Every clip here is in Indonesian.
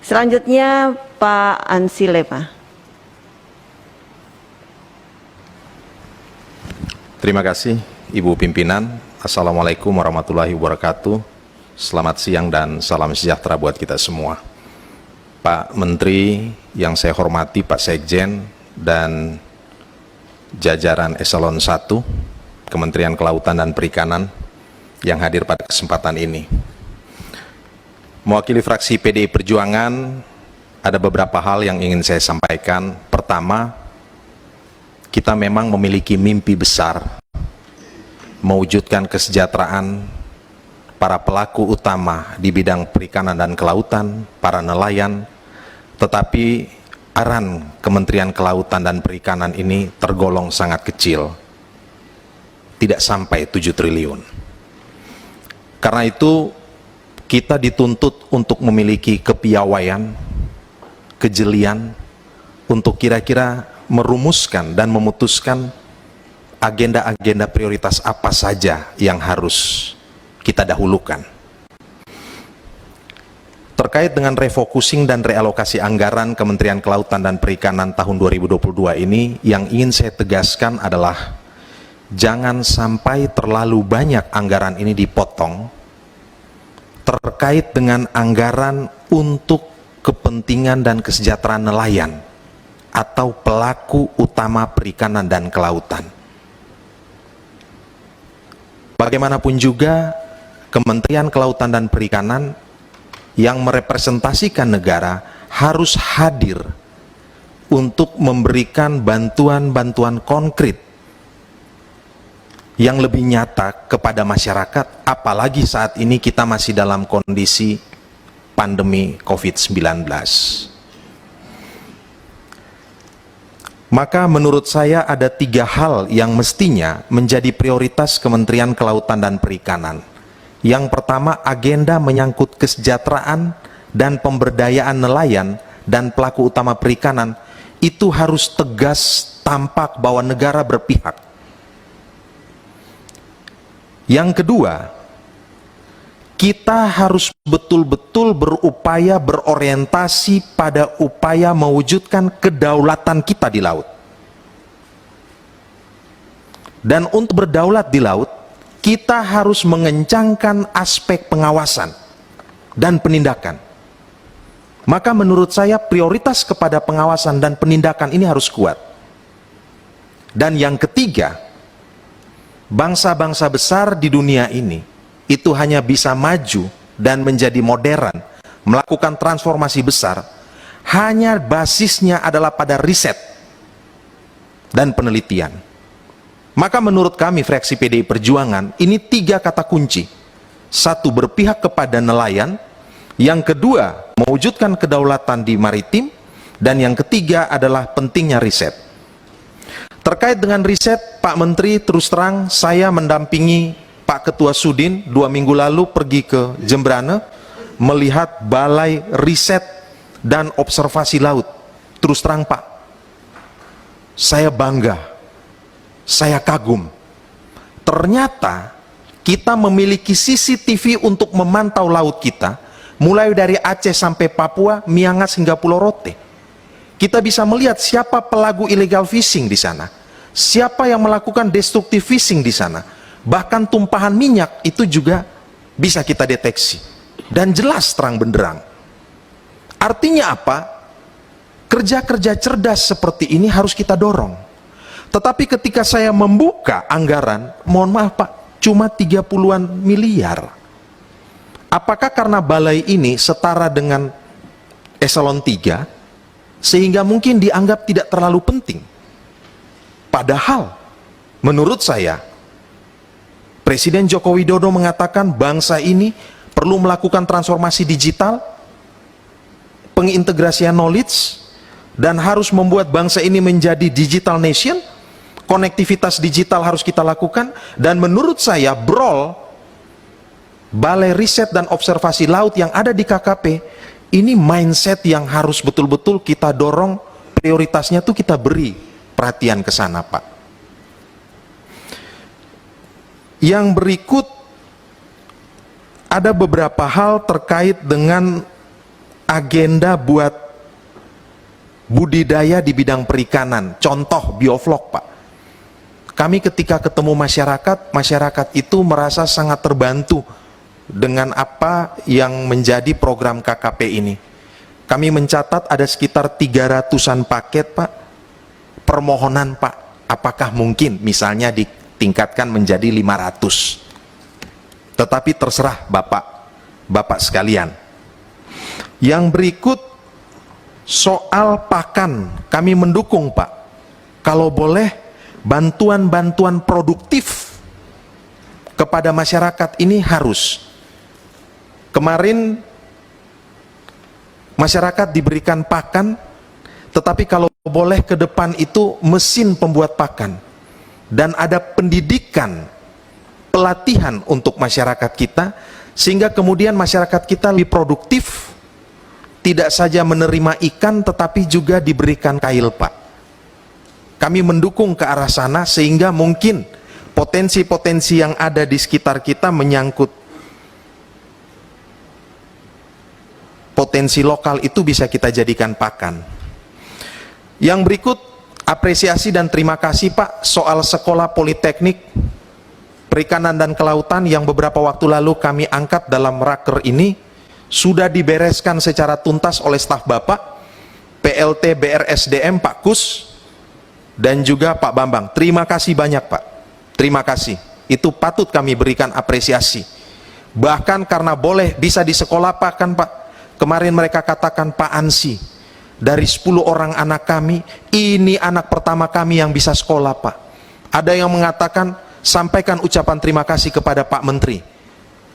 Selanjutnya Pak Ansile, Pak. Terima kasih Ibu Pimpinan. Assalamualaikum warahmatullahi wabarakatuh. Selamat siang dan salam sejahtera buat kita semua. Pak Menteri yang saya hormati, Pak Sekjen dan jajaran Eselon 1 Kementerian Kelautan dan Perikanan yang hadir pada kesempatan ini. Mewakili fraksi PDI Perjuangan, ada beberapa hal yang ingin saya sampaikan. Pertama, kita memang memiliki mimpi besar mewujudkan kesejahteraan para pelaku utama di bidang perikanan dan kelautan, para nelayan, tetapi aran Kementerian Kelautan dan Perikanan ini tergolong sangat kecil, tidak sampai 7 triliun. Karena itu kita dituntut untuk memiliki kepiawaian, kejelian, untuk kira-kira merumuskan dan memutuskan agenda-agenda prioritas apa saja yang harus kita dahulukan. Terkait dengan refocusing dan realokasi anggaran Kementerian Kelautan dan Perikanan tahun 2022 ini, yang ingin saya tegaskan adalah jangan sampai terlalu banyak anggaran ini dipotong terkait dengan anggaran untuk kepentingan dan kesejahteraan nelayan atau pelaku utama perikanan dan kelautan. Bagaimanapun juga, Kementerian Kelautan dan Perikanan yang merepresentasikan negara harus hadir untuk memberikan bantuan-bantuan konkret yang lebih nyata kepada masyarakat, apalagi saat ini kita masih dalam kondisi pandemi COVID-19. Maka menurut saya ada 3 hal yang mestinya menjadi prioritas Kementerian Kelautan dan Perikanan. Yang pertama, agenda menyangkut kesejahteraan dan pemberdayaan nelayan dan pelaku utama perikanan itu harus tegas, tampak bahwa negara berpihak. Yang kedua, kita harus betul-betul berupaya berorientasi pada upaya mewujudkan kedaulatan kita di laut. Dan untuk berdaulat di laut, kita harus mengencangkan aspek pengawasan dan penindakan. Maka menurut saya prioritas kepada pengawasan dan penindakan ini harus kuat. Dan yang ketiga, bangsa-bangsa besar di dunia ini itu hanya bisa maju dan menjadi modern, melakukan transformasi besar, hanya basisnya adalah pada riset dan penelitian. Maka menurut kami fraksi PDI Perjuangan, ini 3 kata kunci. 1, berpihak kepada nelayan. Yang kedua, mewujudkan kedaulatan di maritim. Dan yang ketiga adalah pentingnya riset. Terkait dengan riset, Pak Menteri, terus terang saya mendampingi Pak Ketua Sudin 2 minggu lalu pergi ke Jembrane melihat balai riset dan observasi laut. Terus terang Pak, saya bangga, saya kagum. Ternyata kita memiliki CCTV untuk memantau laut kita, mulai dari Aceh sampai Papua, Miangas hingga Pulau Rote. Kita bisa melihat siapa pelaku illegal fishing di sana, siapa yang melakukan destructive fishing di sana, bahkan tumpahan minyak itu juga bisa kita deteksi dan jelas terang benderang. Artinya apa? Kerja-kerja cerdas seperti ini harus kita dorong. Tetapi ketika saya membuka anggaran, mohon maaf Pak, cuma 30-an miliar. Apakah karena balai ini setara dengan eselon 3 sehingga mungkin dianggap tidak terlalu penting? Padahal menurut saya Presiden Joko Widodo mengatakan bangsa ini perlu melakukan transformasi digital, pengintegrasian knowledge, dan harus membuat bangsa ini menjadi digital nation. Konektivitas digital harus kita lakukan. Dan menurut saya BROL, Balai Riset dan Observasi Laut yang ada di KKP, ini mindset yang harus betul-betul kita dorong, prioritasnya tuh kita beri perhatian ke sana Pak. Yang berikut ada beberapa hal terkait dengan agenda buat budidaya di bidang perikanan, contoh bioflok Pak. Kami ketika ketemu masyarakat, masyarakat itu merasa sangat terbantu dengan apa yang menjadi program KKP ini. Kami mencatat ada sekitar 300-an paket Pak, permohonan Pak, apakah mungkin misalnya ditingkatkan menjadi 500. Tetapi terserah Bapak sekalian. Yang berikut soal pakan, kami mendukung Pak. Kalau boleh bantuan-bantuan produktif kepada masyarakat ini harus. Kemarin masyarakat diberikan pakan, tetapi kalau boleh ke depan itu mesin pembuat pakan. Dan ada pendidikan, pelatihan untuk masyarakat kita, sehingga kemudian masyarakat kita lebih produktif, tidak saja menerima ikan, tetapi juga diberikan kail Pak. Kami mendukung ke arah sana, sehingga mungkin potensi-potensi yang ada di sekitar kita menyangkut potensi lokal itu bisa kita jadikan pakan. Yang berikut, apresiasi dan terima kasih Pak soal sekolah politeknik perikanan dan kelautan yang beberapa waktu lalu kami angkat dalam raker ini, sudah dibereskan secara tuntas oleh staf Bapak, PLT BRSDM Pak Kus, dan juga Pak Bambang. Terima kasih banyak Pak, terima kasih. Itu patut kami berikan apresiasi. Bahkan karena boleh bisa di sekolah Pak, kan Pak, kemarin mereka katakan Pak Ansi, dari 10 orang anak kami, ini anak pertama kami yang bisa sekolah Pak. Ada yang mengatakan, sampaikan ucapan terima kasih kepada Pak Menteri.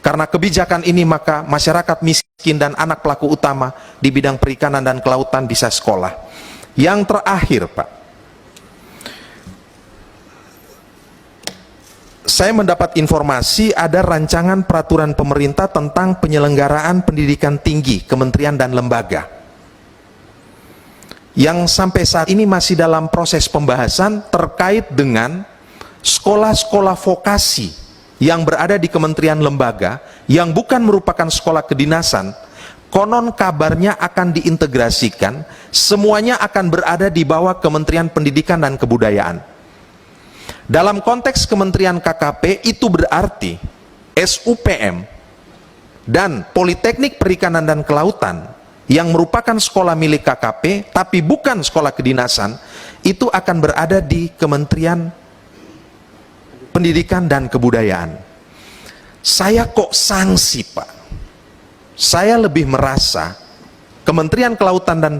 Karena kebijakan ini maka masyarakat miskin dan anak pelaku utama di bidang perikanan dan kelautan bisa sekolah. Yang terakhir Pak, saya mendapat informasi ada rancangan peraturan pemerintah tentang penyelenggaraan pendidikan tinggi Kementerian dan lembaga yang sampai saat ini masih dalam proses pembahasan terkait dengan sekolah-sekolah vokasi yang berada di kementerian lembaga yang bukan merupakan sekolah kedinasan. Konon kabarnya akan diintegrasikan, semuanya akan berada di bawah Kementerian Pendidikan dan Kebudayaan. Dalam konteks Kementerian KKP itu berarti SUPM dan Politeknik Perikanan dan Kelautan yang merupakan sekolah milik KKP tapi bukan sekolah kedinasan, itu akan berada di Kementerian Pendidikan dan Kebudayaan. Saya kok sanksi Pak, saya lebih merasa Kementerian Kelautan dan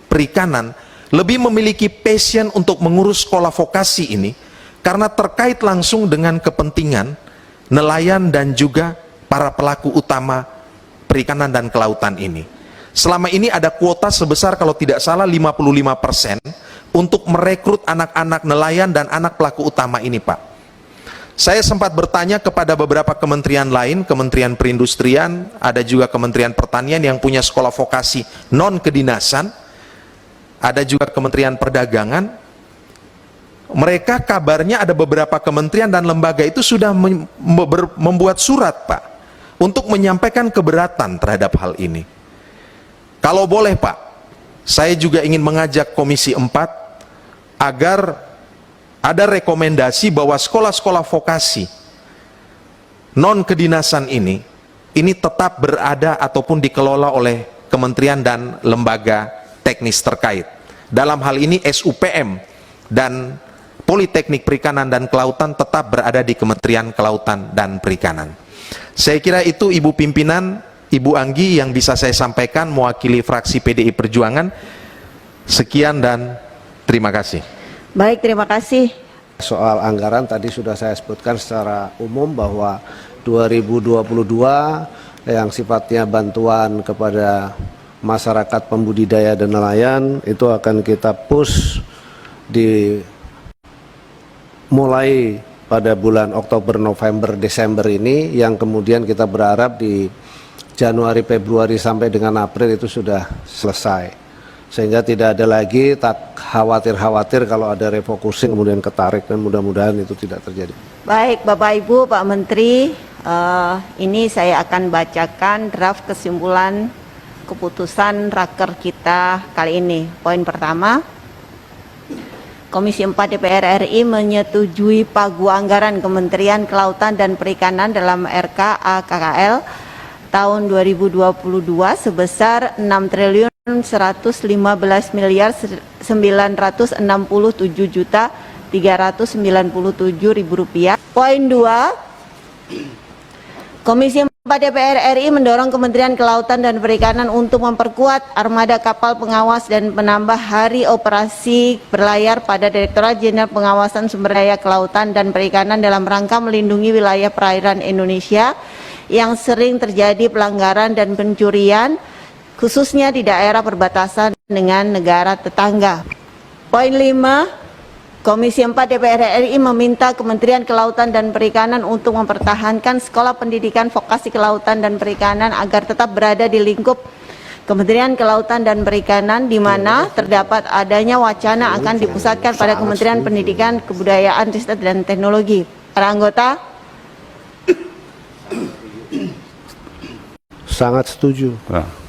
Perikanan lebih memiliki passion untuk mengurus sekolah vokasi ini karena terkait langsung dengan kepentingan nelayan dan juga para pelaku utama perikanan dan kelautan ini. Selama ini ada kuota sebesar kalau tidak salah 55% untuk merekrut anak-anak nelayan dan anak pelaku utama ini Pak. Saya sempat bertanya kepada beberapa kementerian lain, Kementerian Perindustrian, ada juga Kementerian Pertanian yang punya sekolah vokasi non kedinasan, ada juga Kementerian Perdagangan. Mereka kabarnya ada beberapa kementerian dan lembaga itu sudah membuat surat Pak untuk menyampaikan keberatan terhadap hal ini. Kalau boleh Pak, saya juga ingin mengajak Komisi 4 agar ada rekomendasi bahwa sekolah-sekolah vokasi non kedinasan ini tetap berada ataupun dikelola oleh kementerian dan lembaga teknis terkait. Dalam hal ini SUPM dan Politeknik Perikanan dan Kelautan tetap berada di Kementerian Kelautan dan Perikanan. Saya kira itu Ibu Pimpinan, Ibu Anggi yang bisa saya sampaikan mewakili fraksi PDI Perjuangan. Sekian dan terima kasih. Baik, terima kasih. Soal anggaran tadi sudah saya sebutkan secara umum bahwa 2022 yang sifatnya bantuan kepada masyarakat pembudidaya dan nelayan itu akan kita push mulai pada bulan Oktober, November, Desember ini, yang kemudian kita berharap di Januari, Februari sampai dengan April itu sudah selesai. Sehingga tidak ada lagi tak khawatir-khawatir kalau ada refocusing kemudian ketarik, dan mudah-mudahan itu tidak terjadi. Baik Bapak Ibu, Pak Menteri, ini saya akan bacakan draft kesimpulan keputusan raker kita kali ini. Poin pertama, Komisi 4 DPR RI menyetujui pagu anggaran Kementerian Kelautan dan Perikanan dalam RKA-KKL tahun 2022 sebesar 6.111.967.397.000 rupiah. Poin 2, Komisi 4 DPR RI mendorong Kementerian Kelautan dan Perikanan untuk memperkuat armada kapal pengawas dan menambah hari operasi berlayar pada Direktorat Jenderal Pengawasan Sumber Daya Kelautan dan Perikanan dalam rangka melindungi wilayah perairan Indonesia yang sering terjadi pelanggaran dan pencurian, khususnya di daerah perbatasan dengan negara tetangga. Poin 5, Komisi 4 DPR RI meminta Kementerian Kelautan dan Perikanan untuk mempertahankan sekolah pendidikan vokasi kelautan dan perikanan agar tetap berada di lingkup Kementerian Kelautan dan Perikanan, di mana terdapat adanya wacana akan dipusatkan pada Kementerian Pendidikan, Kebudayaan, Riset dan Teknologi. Para anggota? Sangat setuju. Nah,